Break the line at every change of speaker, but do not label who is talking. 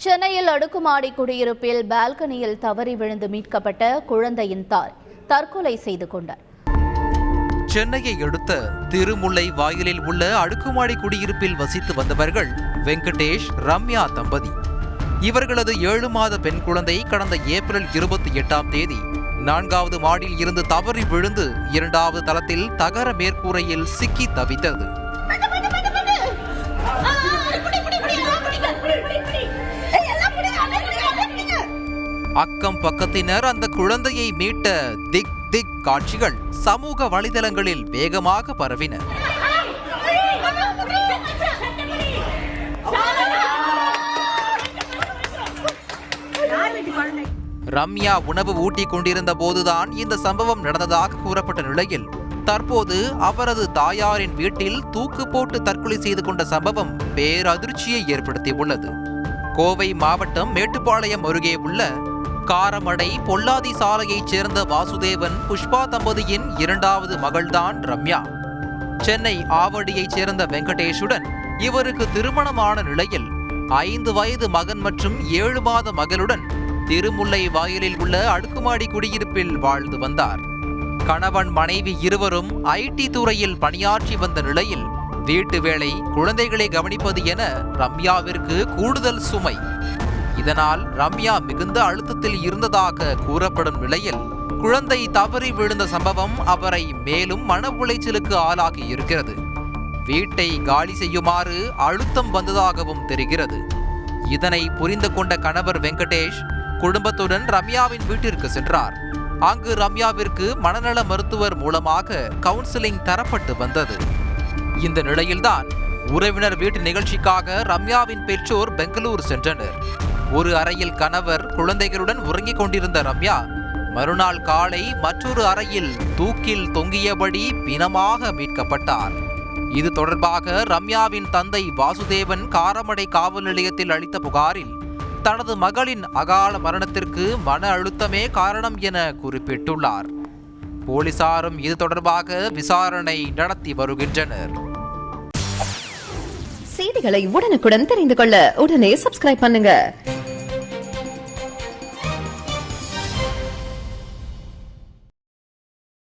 சென்னையில் அடுக்குமாடி குடியிருப்பில் பால்கனியில் தவறி விழுந்து மீட்கப்பட்ட குழந்தையின் தாய் தற்கொலை செய்து கொண்டார்.
சென்னையை அடுத்த திருமுல்லை வாயிலில் உள்ள அடுக்குமாடி குடியிருப்பில் வசித்து வந்தவர்கள் வெங்கடேஷ், ரம்யா தம்பதி. இவர்களது 7 மாத பெண் குழந்தை கடந்த ஏப்ரல் 28ஆம் தேதி 4வது மாடியில் இருந்து தவறி விழுந்து 2வது தளத்தில் தகர மேற்கூரையில் சிக்கி தவித்தது. அக்கம் பக்கத்தினர் அந்த குழந்தையை மீட்ட திக் திக் காட்சிகள் சமூக வலைதளங்களில் வேகமாக பரவின. ரம்யா உணவு ஊட்டிக் கொண்டிருந்த போதுதான் இந்த சம்பவம் நடந்ததாக கூறப்பட்ட நிலையில் தற்போது அவரது தாயாரின் வீட்டில் தூக்கு போட்டு தற்கொலை செய்து கொண்ட சம்பவம் பேரதிர்ச்சியை ஏற்படுத்தியுள்ளது. கோவை மாவட்டம் மேட்டுப்பாளையம் அருகே உள்ள காரமடை பொல்லாதி சாலையைச் சேர்ந்த வாசுதேவன், புஷ்பா தம்பதியின் 2வது மகள்தான் ரம்யா. சென்னை ஆவடியைச் சேர்ந்த வெங்கடேஷுடன் இவருக்கு திருமணமான நிலையில் 5 வயது மகன் மற்றும் 7 மாத மகளுடன் திருமுல்லை வாயிலில் உள்ள அடுக்குமாடி குடியிருப்பில் வாழ்ந்து வந்தார். கணவன் மனைவி இருவரும் ஐடி துறையில் பணியாற்றி வந்த நிலையில் வீட்டு வேலை, குழந்தைகளை கவனிப்பது என ரம்யாவிற்கு கூடுதல் சுமை. இதனால் ரம்யா மிகுந்த அழுத்தத்தில் இருந்ததாக கூறப்படும் நிலையில் குழந்தை தவறி விழுந்த சம்பவம் அவரை மேலும் மன உளைச்சலுக்கு ஆளாகி இருக்கிறது. வீட்டை காலி செய்யுமாறு அழுத்தம் வந்ததாகவும் தெரிகிறது. இதனை புரிந்து கொண்ட கணவர் வெங்கடேஷ் குடும்பத்துடன் ரம்யாவின் வீட்டிற்கு சென்றார். அங்கு ரம்யாவிற்கு மனநல மருத்துவர் மூலமாக கவுன்சிலிங் தரப்பட்டு வந்தது. இந்த நிலையில்தான் உறவினர் வீட்டு நிகழ்ச்சிக்காக ரம்யாவின் பெற்றோர் பெங்களூர் சென்றனர். ஒரு அறையில் கணவர், குழந்தைகளுடன் உறங்கிக் கொண்டிருந்த ரம்யா மறுநாள் காலை மற்றொரு அறையில் தூக்கில் தொங்கியபடி பிணமாக மீட்கப்பட்டார். இது தொடர்பாக ரம்யாவின் தந்தை வாசுதேவன் காரமடை காவல் நிலையத்தில் அளித்த புகாரில் தனது மகளின் அகால மரணத்திற்கு மன அழுத்தமே காரணம் என குறிப்பிட்டுள்ளார். போலீசாரும் இது தொடர்பாக விசாரணை நடத்தி வருகின்றனர்.
செய்திகளை உடனுக்குடன் தெரிந்து கொள்ள உடனே சப்ஸ்கிரைப் பண்ணுங்க.